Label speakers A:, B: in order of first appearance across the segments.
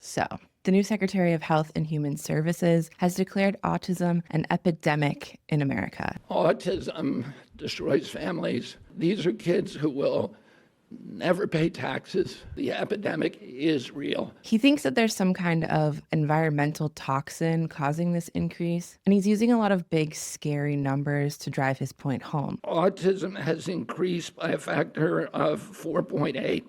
A: So, the new Secretary of Health and Human Services has declared autism an epidemic in America.
B: Autism destroys families. These are kids who will never pay taxes. The epidemic is real.
A: He thinks that there's some kind of environmental toxin causing this increase, and he's using a lot of big, scary numbers to drive his point home.
B: Autism has increased by a factor of 4.8.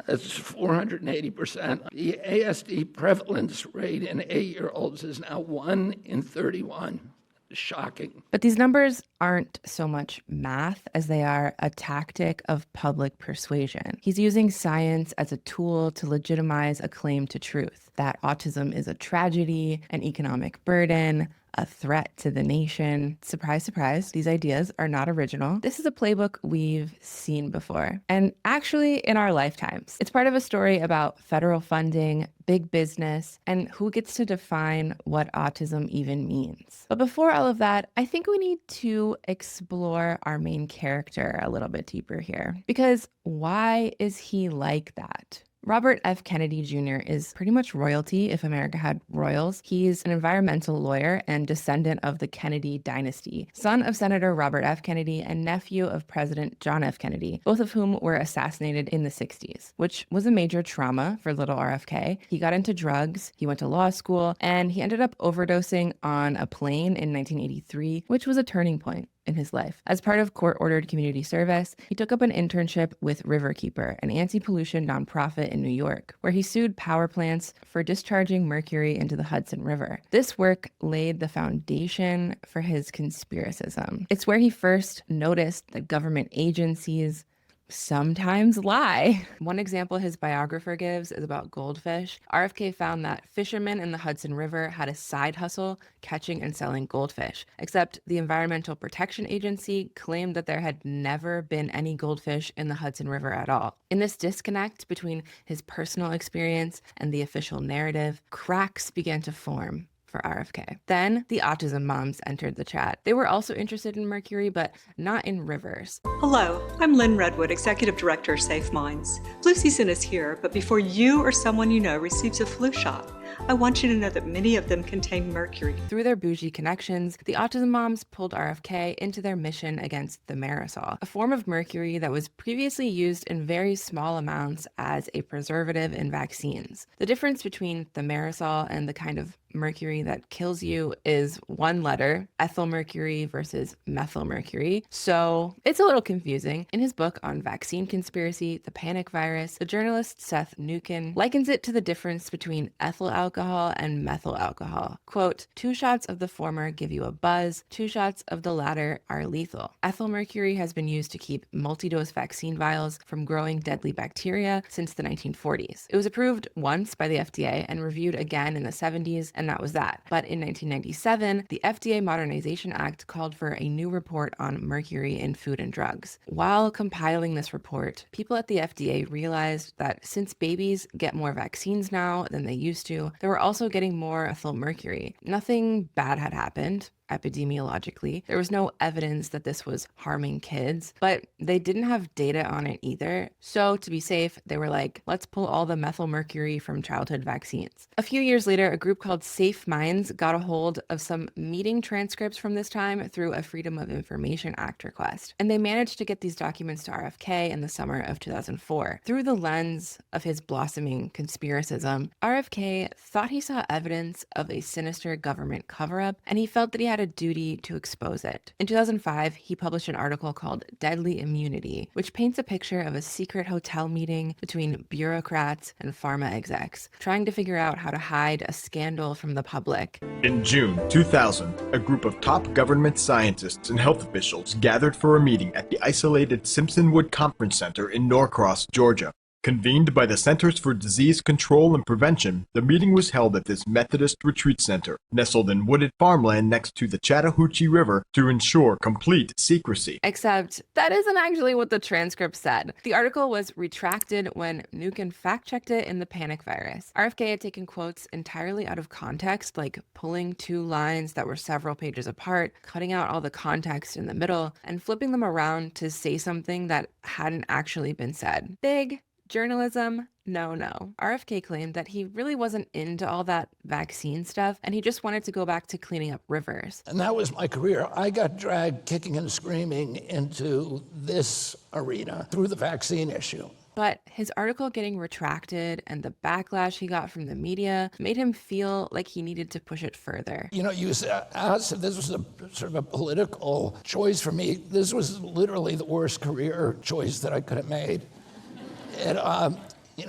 B: That's 480%. The ASD prevalence rate in 8-year-olds is now 1 in 31. Shocking.
A: But these numbers aren't so much math as they are a tactic of public persuasion. He's using science as a tool to legitimize a claim to truth, that autism is a tragedy, an economic burden, a threat to the nation. Surprise, surprise, these ideas are not original. This is a playbook we've seen before, and actually in our lifetimes. It's part of a story about federal funding, big business, and who gets to define what autism even means. But before all of that, I think we need to explore our main character a little bit deeper here. Because why is he like that? Robert F. Kennedy Jr. is pretty much royalty if America had royals. He's an environmental lawyer and descendant of the Kennedy dynasty, son of Senator Robert F. Kennedy and nephew of President John F. Kennedy, both of whom were assassinated in the 60s, which was a major trauma for little RFK. He got into drugs, he went to law school, and he ended up overdosing on a plane in 1983, which was a turning point in his life. As part of court-ordered community service, he took up an internship with Riverkeeper, an anti-pollution nonprofit in New York, where he sued power plants for discharging mercury into the Hudson River. This work laid the foundation for his conspiracism. It's where he first noticed that government agencies sometimes lie. One example his biographer gives is about goldfish. RFK found that fishermen in the Hudson River had a side hustle catching and selling goldfish, except the Environmental Protection Agency claimed that there had never been any goldfish in the Hudson River at all. In this disconnect between his personal experience and the official narrative, cracks began to form for RFK. Then the autism moms entered the chat. They were also interested in mercury, but not in rivers.
C: Hello, I'm Lynn Redwood, Executive Director of Safe Minds. Flu season is here, but before you or someone you know receives a flu shot, I want you to know that many of them contain mercury.
A: Through their bougie connections, the autism moms pulled RFK into their mission against the thimerosal, a form of mercury that was previously used in very small amounts as a preservative in vaccines. The difference between thimerosal and the kind of mercury that kills you is one letter, ethylmercury versus methylmercury. So it's a little confusing. In his book on vaccine conspiracy, The Panic Virus, the journalist Seth Mnookin likens it to the difference between ethyl alcohol and methyl alcohol. Quote, 2 shots of the former give you a buzz, 2 shots of the latter are lethal. Ethylmercury has been used to keep multi-dose vaccine vials from growing deadly bacteria since the 1940s. It was approved once by the FDA and reviewed again in the 70s, and that was that. But in 1997, the FDA Modernization Act called for a new report on mercury in food and drugs. While compiling this report, people at the FDA realized that since babies get more vaccines now than they used to, they were also getting more ethylmercury. Nothing bad had happened. Epidemiologically, there was no evidence that this was harming kids, but they didn't have data on it either. So to be safe, they were like, let's pull all the methylmercury from childhood vaccines. A few years later, a group called Safe Minds got a hold of some meeting transcripts from this time through a Freedom of Information Act request. And they managed to get these documents to RFK in the summer of 2004. Through the lens of his blossoming conspiracism, RFK thought he saw evidence of a sinister government cover-up, and he felt that he had a duty to expose it. In 2005, he published an article called Deadly Immunity, which paints a picture of a secret hotel meeting between bureaucrats and pharma execs, trying to figure out how to hide a scandal from the public.
D: In June 2000, a group of top government scientists and health officials gathered for a meeting at the isolated Simpsonwood Conference Center in Norcross, Georgia. Convened by the Centers for Disease Control and Prevention, the meeting was held at this Methodist retreat center, nestled in wooded farmland next to the Chattahoochee River to ensure complete secrecy.
A: Except that isn't actually what the transcript said. The article was retracted when Mnookin fact-checked it in The Panic Virus. RFK had taken quotes entirely out of context, like pulling 2 lines that were several pages apart, cutting out all the context in the middle, and flipping them around to say something that hadn't actually been said. Big journalism No. RFK claimed that he really wasn't into all that vaccine stuff, and he just wanted to go back to cleaning up rivers.
B: And that was my career. I got dragged kicking and screaming into this arena through the vaccine issue.
A: But his article getting retracted and the backlash he got from the media made him feel like he needed to push it further.
B: You asked if this was a sort of a political choice for me. This was literally the worst career choice that I could have made. And,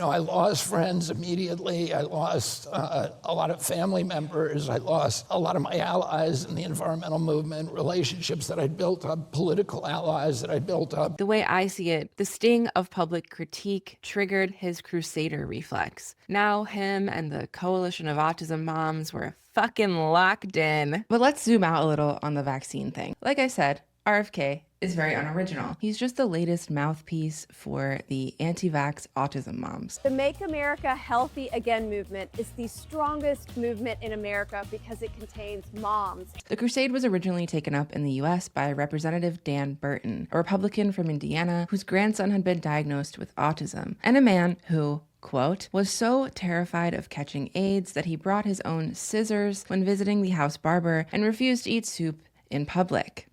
B: I lost friends immediately. I lost a lot of family members. I lost a lot of my allies in the environmental movement, relationships that I'd built up, political allies that I'd built up.
A: The way I see it, the sting of public critique triggered his crusader reflex. Now him and the coalition of autism moms were fucking locked in. But let's zoom out a little on the vaccine thing. Like I said, RFK is very unoriginal. He's just the latest mouthpiece for the anti-vax autism moms.
E: The Make America Healthy Again movement is the strongest movement in America because it contains moms.
A: The crusade was originally taken up in the US by Representative Dan Burton, a Republican from Indiana whose grandson had been diagnosed with autism, and a man who, quote, was so terrified of catching AIDS that he brought his own scissors when visiting the house barber and refused to eat soup in public.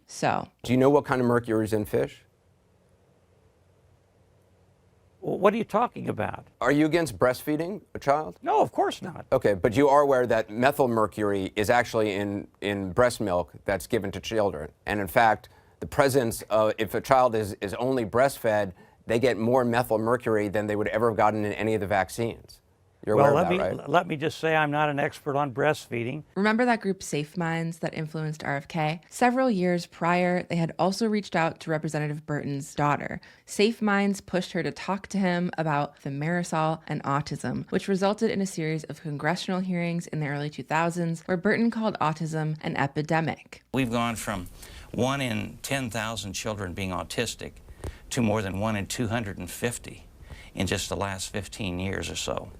A: So,
F: do you know what kind of mercury is in fish?
G: Well, what are you talking about?
F: Are you against breastfeeding a child?
G: No, of course not.
F: Okay, but you are aware that methyl mercury is actually in breast milk that's given to children. And in fact, the presence of, if a child is only breastfed, they get more methyl mercury than they would ever have gotten in any of the vaccines. You're aware of that, right?
G: Let me just say I'm not an expert on breastfeeding.
A: Remember that group Safe Minds that influenced RFK? Several years prior, they had also reached out to Representative Burton's daughter. Safe Minds pushed her to talk to him about thimerosal and autism, which resulted in a series of congressional hearings in the early 2000s where Burton called autism an epidemic.
H: We've gone from 1 in 10,000 children being autistic to more than 1 in 250 in just the last 15 years or so.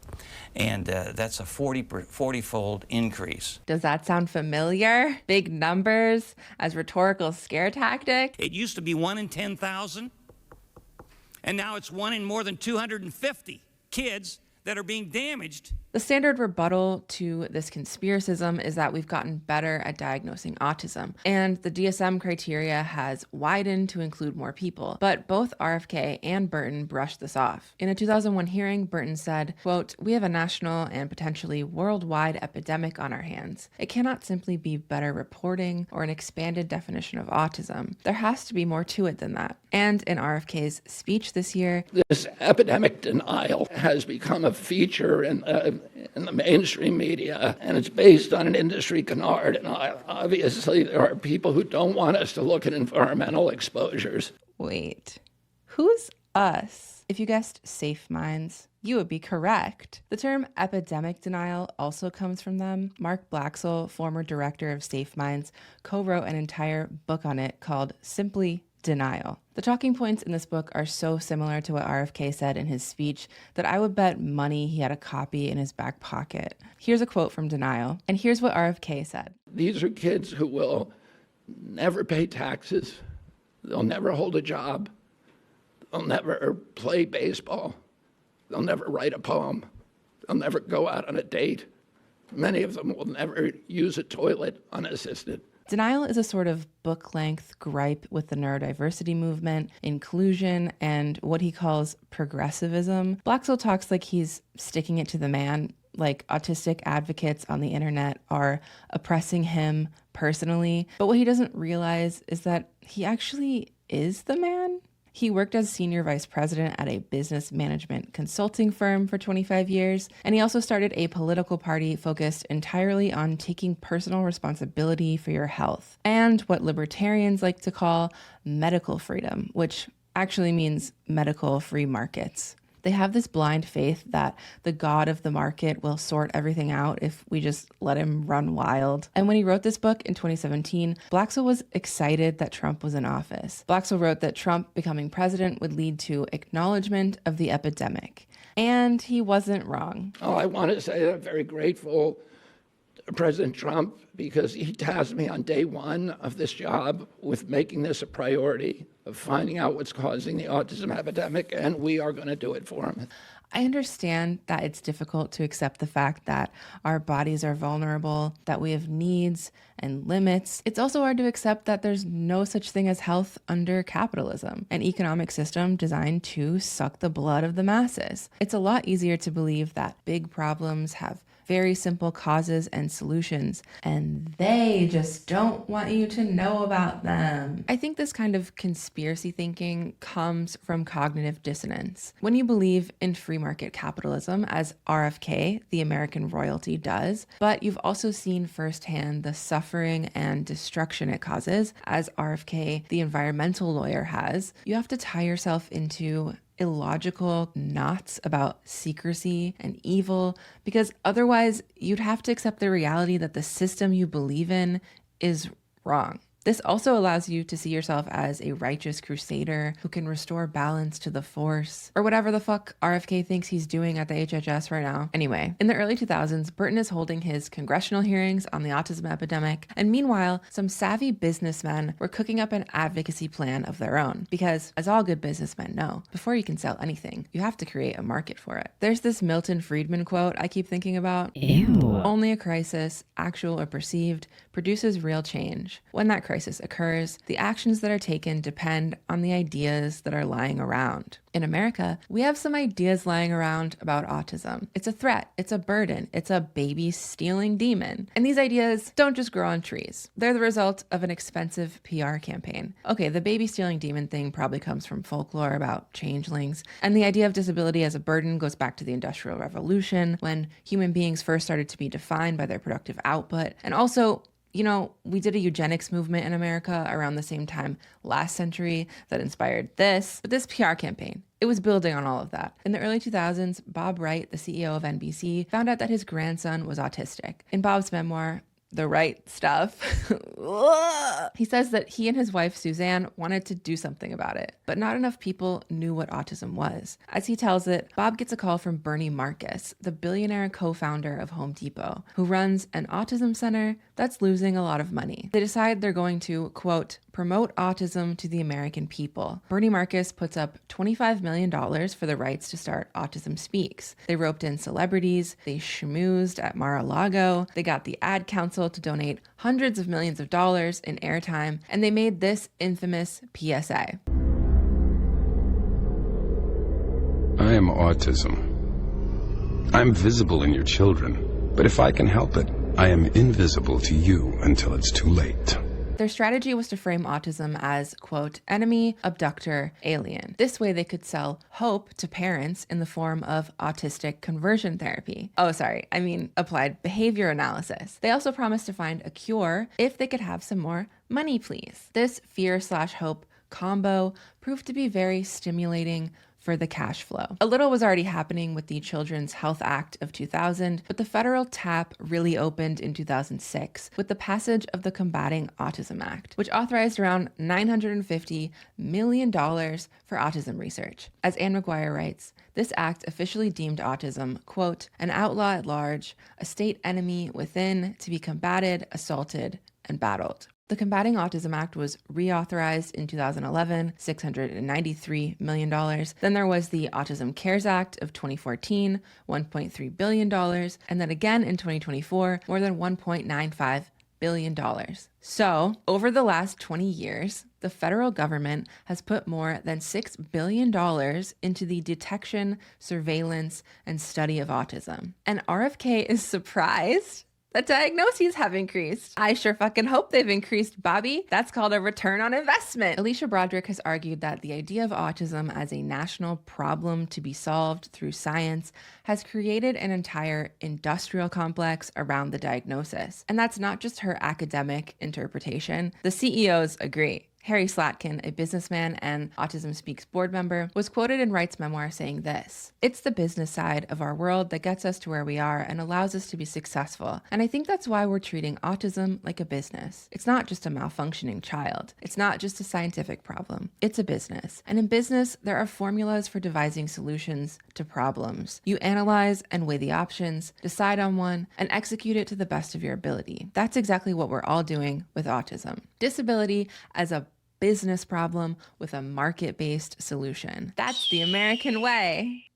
H: And that's a 40-fold increase.
A: Does that sound familiar? Big numbers as rhetorical scare tactic?
H: It used to be 1 in 10,000, and now it's 1 in more than 250 kids that are being damaged.
A: The standard rebuttal to this conspiracism is that we've gotten better at diagnosing autism, and the DSM criteria has widened to include more people. But both RFK and Burton brushed this off. In a 2001 hearing, Burton said, quote, "We have a national and potentially worldwide epidemic on our hands. It cannot simply be better reporting or an expanded definition of autism. There has to be more to it than that." And in RFK's speech this year,
B: this epidemic denial has become a feature in the mainstream media, and it's based on an industry canard. And obviously, there are people who don't want us to look at environmental exposures.
A: Wait, who's us? If you guessed Safe Minds, you would be correct. The term epidemic denial also comes from them. Mark Blaxell, former director of Safe Minds, co-wrote an entire book on it called Simply Denial. The talking points in this book are so similar to what RFK said in his speech that I would bet money he had a copy in his back pocket. Here's a quote from Denial, and here's what RFK said.
B: These are kids who will never pay taxes. They'll never hold a job. They'll never play baseball. They'll never write a poem. They'll never go out on a date. Many of them will never use a toilet unassisted.
A: Denial is a sort of book-length gripe with the neurodiversity movement, inclusion, and what he calls progressivism. Blaxell talks like he's sticking it to the man, like autistic advocates on the internet are oppressing him personally. But what he doesn't realize is that he actually is the man. He worked as senior vice president at a business management consulting firm for 25 years, and he also started a political party focused entirely on taking personal responsibility for your health, and what libertarians like to call medical freedom, which actually means medical free markets. They have this blind faith that the god of the market will sort everything out if we just let him run wild. And when he wrote this book in 2017, Blaxell was excited that Trump was in office. Blaxell wrote that Trump becoming president would lead to acknowledgement of the epidemic. And he wasn't wrong.
B: Oh, I want to say that I'm very grateful to President Trump because he tasked me on day one of this job with making this a priority, of finding out what's causing the autism epidemic, and we are going to do it for him.
A: I understand that it's difficult to accept the fact that our bodies are vulnerable, that we have needs and limits. It's also hard to accept that there's no such thing as health under capitalism, an economic system designed to suck the blood of the masses. It's a lot easier to believe that big problems have very simple causes and solutions, and they just don't want you to know about them. I think this kind of conspiracy thinking comes from cognitive dissonance. When you believe in free market capitalism, as RFK, the American royalty, does, but you've also seen firsthand the suffering and destruction it causes, as RFK, the environmental lawyer, has, you have to tie yourself into illogical knots about secrecy and evil, because otherwise you'd have to accept the reality that the system you believe in is wrong. This also allows you to see yourself as a righteous crusader who can restore balance to the force, or whatever the fuck RFK thinks he's doing at the HHS right now. Anyway, in the early 2000s, Burton is holding his congressional hearings on the autism epidemic, and meanwhile, some savvy businessmen were cooking up an advocacy plan of their own. Because, as all good businessmen know, before you can sell anything, you have to create a market for it. There's this Milton Friedman quote I keep thinking about. Ew. Only a crisis, actual or perceived, produces real change. When that crisis occurs, the actions that are taken depend on the ideas that are lying around. In America, we have some ideas lying around about autism. It's a threat, it's a burden, it's a baby-stealing demon. And these ideas don't just grow on trees. They're the result of an expensive PR campaign. Okay, the baby-stealing demon thing probably comes from folklore about changelings, and the idea of disability as a burden goes back to the Industrial Revolution, when human beings first started to be defined by their productive output. And also, you know, we did a eugenics movement in America around the same time last century that inspired this. But this PR campaign, it was building on all of that. In the early 2000s, Bob Wright, the CEO of NBC, found out that his grandson was autistic. In Bob's memoir, The Right Stuff, he says that he and his wife, Suzanne, wanted to do something about it, but not enough people knew what autism was. As he tells it, Bob gets a call from Bernie Marcus, the billionaire co-founder of Home Depot, who runs an autism center that's losing a lot of money. They decide they're going to, quote, promote autism to the American people. Bernie Marcus puts up $25 million for the rights to start Autism Speaks. They roped in celebrities, they schmoozed at Mar-a-Lago, they got the ad council to donate hundreds of millions of dollars in airtime, and they made this infamous PSA.
I: I am autism. I'm visible in your children, but if I can help it, I am invisible to you until it's too late.
A: Their strategy was to frame autism as, quote, enemy, abductor, alien. This way they could sell hope to parents in the form of autistic conversion therapy. Oh, sorry, I mean applied behavior analysis. They also promised to find a cure if they could have some more money, please. This fear/hope combo proved to be very stimulating for the cash flow. A little was already happening with the Children's Health Act of 2000, but the federal tap really opened in 2006 with the passage of the Combating Autism Act, which authorized around $950 million for autism research. As Anne McGuire writes, this act officially deemed autism, quote, an outlaw at large, a state enemy within to be combated, assaulted, and battled. The Combating Autism Act was reauthorized in 2011, $693 million. Then there was the Autism Cares Act of 2014, $1.3 billion. And then again in 2024, more than $1.95 billion. So over the last 20 years, the federal government has put more than $6 billion into the detection, surveillance, and study of autism. And RFK is surprised that diagnoses have increased. I sure fucking hope they've increased, Bobby. That's called a return on investment. Alicia Broderick has argued that the idea of autism as a national problem to be solved through science has created an entire industrial complex around the diagnosis. And that's not just her academic interpretation. The CEOs agree. Harry Slatkin, a businessman and Autism Speaks board member, was quoted in Wright's memoir saying this: "It's the business side of our world that gets us to where we are and allows us to be successful. And I think that's why we're treating autism like a business. It's not just a malfunctioning child. It's not just a scientific problem. It's a business. And in business, there are formulas for devising solutions to problems. You analyze and weigh the options, decide on one, and execute it to the best of your ability. That's exactly what we're all doing with autism. Disability as a business problem with a market-based solution. That's the American way."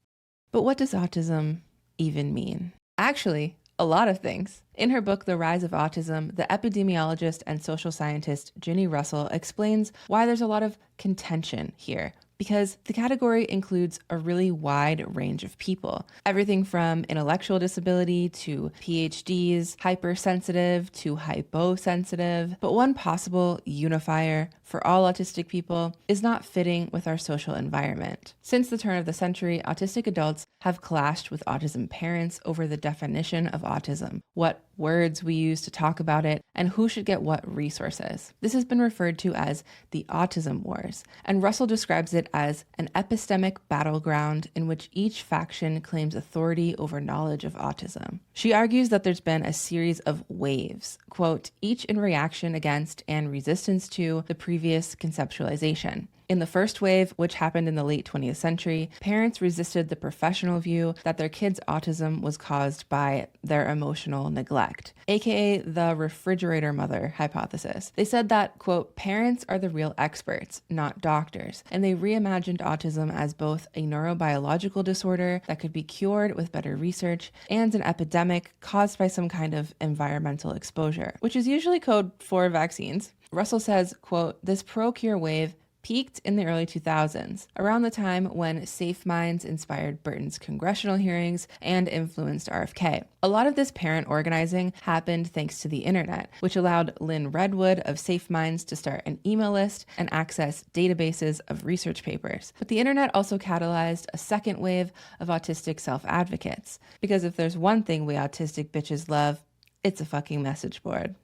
A: But what does autism even mean? Actually, a lot of things. In her book, The Rise of Autism, the epidemiologist and social scientist Ginny Russell explains why there's a lot of contention here, because the category includes a really wide range of people. Everything from intellectual disability to PhDs, hypersensitive to hyposensitive. But one possible unifier for all autistic people is not fitting with our social environment. Since the turn of the century, autistic adults have clashed with autism parents over the definition of autism, what words we use to talk about it, and who should get what resources. This has been referred to as the Autism Wars, and Russell describes it as an epistemic battleground in which each faction claims authority over knowledge of autism. She argues that there's been a series of waves, quote, each in reaction against and resistance to the previous conceptualization. In the first wave, which happened in the late 20th century, parents resisted the professional view that their kids' autism was caused by their emotional neglect, aka the refrigerator mother hypothesis. They said that, quote, parents are the real experts, not doctors, and they reimagined autism as both a neurobiological disorder that could be cured with better research and an epidemic caused by some kind of environmental exposure, which is usually code for vaccines. Russell says, quote, this pro-cure wave peaked in the early 2000s, around the time when Safe Minds inspired Burton's congressional hearings and influenced RFK. A lot of this parent organizing happened thanks to the internet, which allowed Lynn Redwood of Safe Minds to start an email list and access databases of research papers. But the internet also catalyzed a second wave of autistic self-advocates, because if there's one thing we autistic bitches love, it's a fucking message board.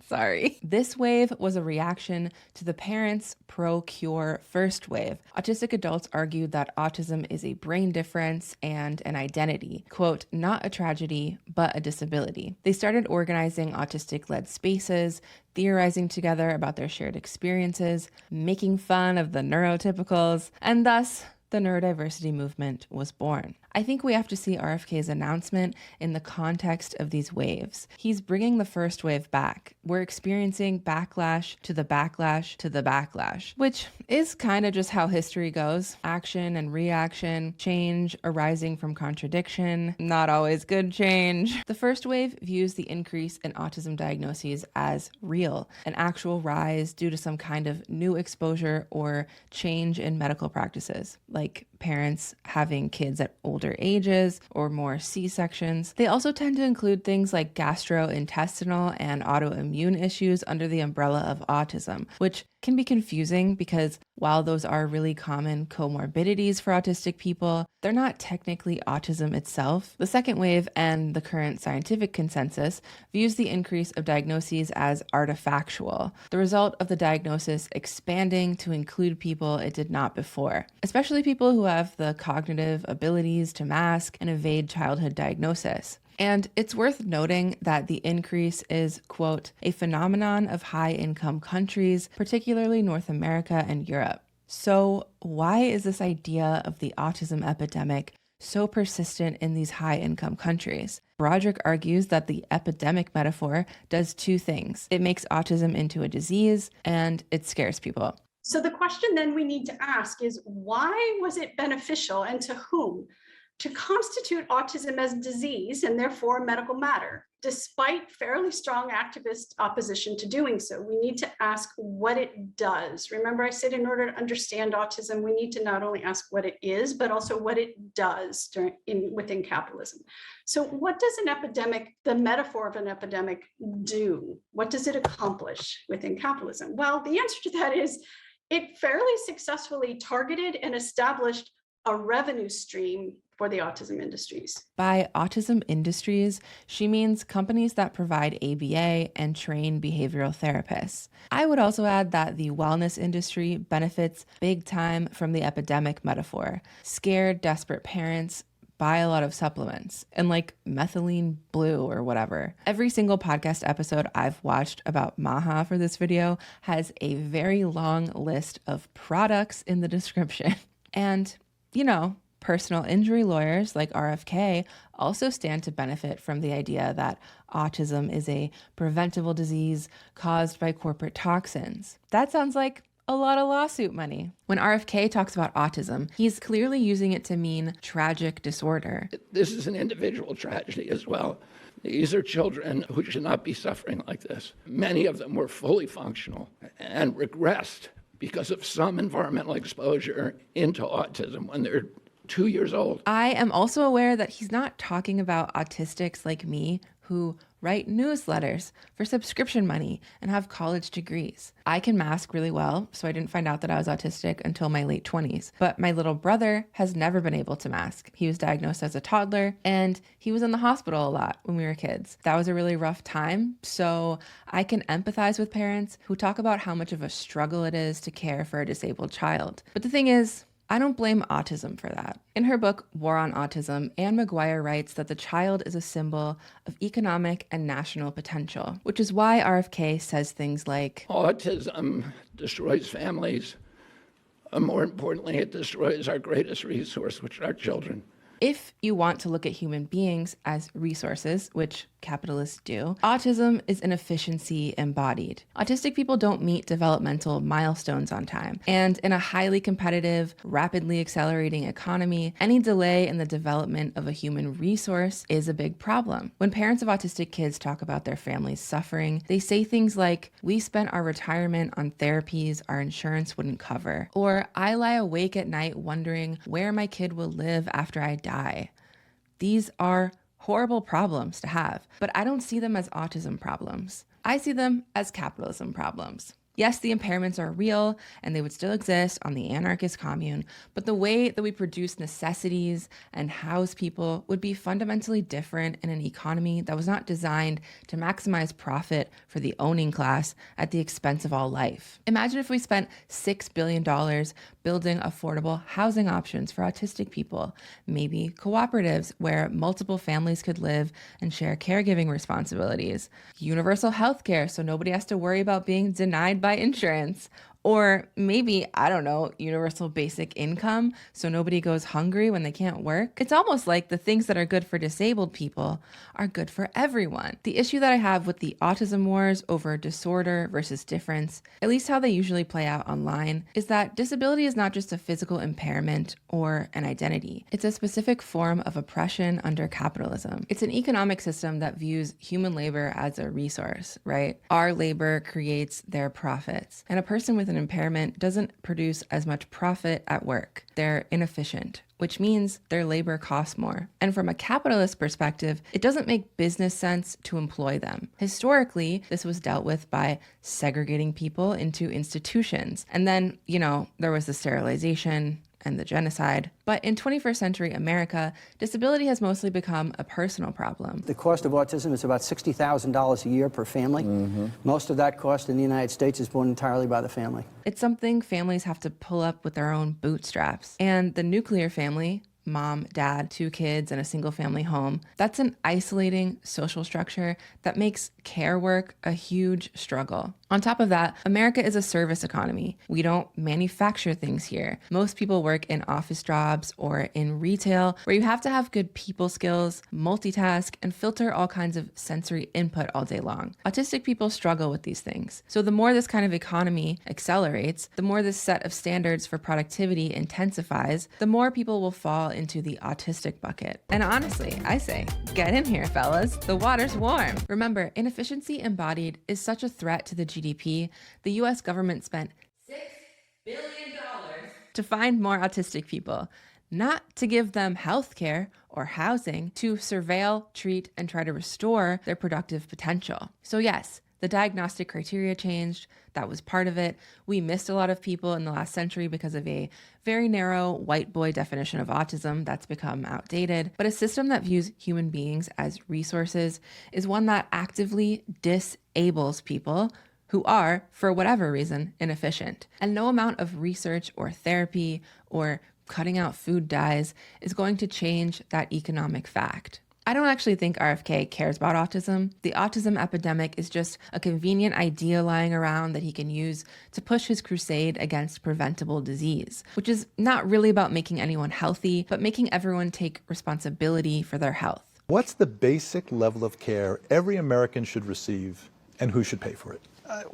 A: Sorry. This wave was a reaction to the parents' pro-cure first wave. Autistic adults argued that autism is a brain difference and an identity, quote, not a tragedy, but a disability. They started organizing autistic-led spaces, theorizing together about their shared experiences, making fun of the neurotypicals, and thus the neurodiversity movement was born. I think we have to see RFK's announcement in the context of these waves. He's bringing the first wave back. We're experiencing backlash to the backlash to the backlash, which is kind of just how history goes. Action and reaction, change arising from contradiction, not always good change. The first wave views the increase in autism diagnoses as real, an actual rise due to some kind of new exposure or change in medical practices, like parents having kids at older ages or more C-sections. They also tend to include things like gastrointestinal and autoimmune issues under the umbrella of autism, which can be confusing because while those are really common comorbidities for autistic people, they're not technically autism itself. The second wave and the current scientific consensus views the increase of diagnoses as artifactual, the result of the diagnosis expanding to include people it did not before, especially people who have the cognitive abilities to mask and evade childhood diagnosis. And it's worth noting that the increase is, quote, a phenomenon of high-income countries, particularly North America and Europe. So why is this idea of the autism epidemic so persistent in these high-income countries? Broderick argues that the epidemic metaphor does two things. It makes autism into a disease, and it scares people.
J: So the question then we need to ask is, why was it beneficial and to whom to constitute autism as disease and therefore a medical matter, despite fairly strong activist opposition to doing so? We need to ask what it does. Remember, I said in order to understand autism, we need to not only ask what it is, but also what it does within capitalism. So what does an epidemic, the metaphor of an epidemic, do? What does it accomplish within capitalism? Well, the answer to that is it fairly successfully targeted and established a revenue stream for the autism industries.
A: By autism industries, she means companies that provide ABA and train behavioral therapists. I would also add that the wellness industry benefits big time from the epidemic metaphor. Scared, desperate parents buy a lot of supplements and like methylene blue or whatever. Every single podcast episode I've watched about Maha for this video has a very long list of products in the description. And, you know, personal injury lawyers like RFK also stand to benefit from the idea that autism is a preventable disease caused by corporate toxins. That sounds like a lot of lawsuit money. When RFK talks about autism, he's clearly using it to mean tragic disorder.
B: This is an individual tragedy as well. These are children who should not be suffering like this. Many of them were fully functional and regressed because of some environmental exposure into autism when they're 2 years old.
A: I am also aware that he's not talking about autistics like me who write newsletters for subscription money and have college degrees. I can mask really well, so I didn't find out that I was autistic until my late 20s. But my little brother has never been able to mask. He was diagnosed as a toddler, and he was in the hospital a lot when we were kids. That was a really rough time, so I can empathize with parents who talk about how much of a struggle it is to care for a disabled child. But the thing is, I don't blame autism for that. In her book, War on Autism, McGuire writes that the child is a symbol of economic and national potential, which is why RFK says things like,
B: autism destroys families. More importantly, it destroys our greatest resource, which are our children.
A: If you want to look at human beings as resources, which capitalists do, autism is inefficiency embodied. Autistic people don't meet developmental milestones on time. And in a highly competitive, rapidly accelerating economy, any delay in the development of a human resource is a big problem. When parents of autistic kids talk about their family's suffering, they say things like, "We spent our retirement on therapies our insurance wouldn't cover," or "I lie awake at night wondering where my kid will live after I die." These are horrible problems to have, but I don't see them as autism problems. I see them as capitalism problems. Yes, the impairments are real and they would still exist on the anarchist commune, but the way that we produce necessities and house people would be fundamentally different in an economy that was not designed to maximize profit for the owning class at the expense of all life. Imagine if we spent $6 billion building affordable housing options for autistic people, maybe cooperatives where multiple families could live and share caregiving responsibilities, universal health care so nobody has to worry about being denied by insurance, or maybe, I don't know, universal basic income so nobody goes hungry when they can't work. It's almost like the things that are good for disabled people are good for everyone. The issue that I have with the autism wars over disorder versus difference, at least how they usually play out online, is that disability is not just a physical impairment or an identity. It's a specific form of oppression under capitalism. It's an economic system that views human labor as a resource, right? Our labor creates their profits, and a person with an impairment doesn't produce as much profit at work. They're inefficient, which means their labor costs more. And from a capitalist perspective, it doesn't make business sense to employ them. Historically, this was dealt with by segregating people into institutions. And then, there was the sterilization and the genocide. But in 21st century America, disability has mostly become a personal problem.
K: The cost of autism is about $60,000 a year per family. Most of that cost in the United States is borne entirely by the family.
A: It's something families have to pull up with their own bootstraps. And the nuclear family, mom, dad, 2 kids, and a single family home, that's an isolating social structure that makes care work a huge struggle. On top of that, America is a service economy. We don't manufacture things here. Most people work in office jobs or in retail, where you have to have good people skills, multitask, and filter all kinds of sensory input all day long. Autistic people struggle with these things. So the more this kind of economy accelerates, the more this set of standards for productivity intensifies, the more people will fall into the autistic bucket. And honestly, I say, get in here, fellas. The water's warm. Remember, inefficiency embodied is such a threat to the GDP. The US government spent $6 billion to find more autistic people, not to give them health care or housing, to surveil, treat, and try to restore their productive potential. So yes, the diagnostic criteria changed. That was part of it. We missed a lot of people in the last century because of a very narrow white boy definition of autism that's become outdated. But a system that views human beings as resources is one that actively disables people who are, for whatever reason, inefficient. And no amount of research or therapy or cutting out food dyes is going to change that economic fact. I don't actually think RFK cares about autism. The autism epidemic is just a convenient idea lying around that he can use to push his crusade against preventable disease, which is not really about making anyone healthy, but making everyone take responsibility for their health.
L: What's the basic level of care every American should receive, and who should pay for it?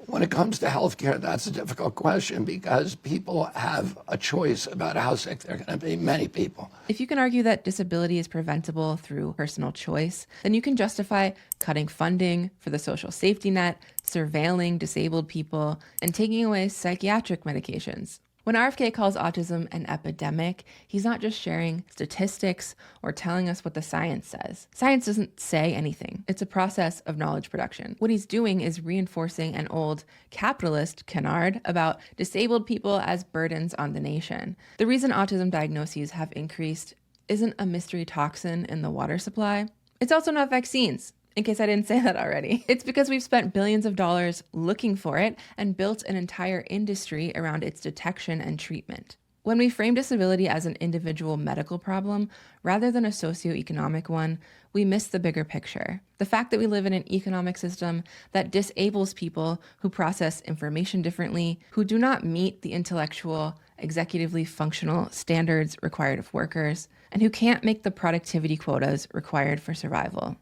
B: When it comes to healthcare, that's a difficult question because people have a choice about how sick they're going to be, many people.
A: If you can argue that disability is preventable through personal choice, then you can justify cutting funding for the social safety net, surveilling disabled people, and taking away psychiatric medications. When RFK calls autism an epidemic, he's not just sharing statistics or telling us what the science says. Science doesn't say anything. It's a process of knowledge production. What he's doing is reinforcing an old capitalist canard about disabled people as burdens on the nation. The reason autism diagnoses have increased isn't a mystery toxin in the water supply. It's also not vaccines. In case I didn't say that already. It's because we've spent billions of dollars looking for it and built an entire industry around its detection and treatment. When we frame disability as an individual medical problem rather than a socioeconomic one, we miss the bigger picture. The fact that we live in an economic system that disables people who process information differently, who do not meet the intellectual, executively functional standards required of workers, and who can't make the productivity quotas required for survival.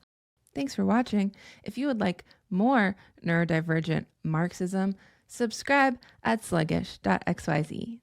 A: Thanks for watching. If you would like more neurodivergent Marxism, subscribe at sluggish.xyz.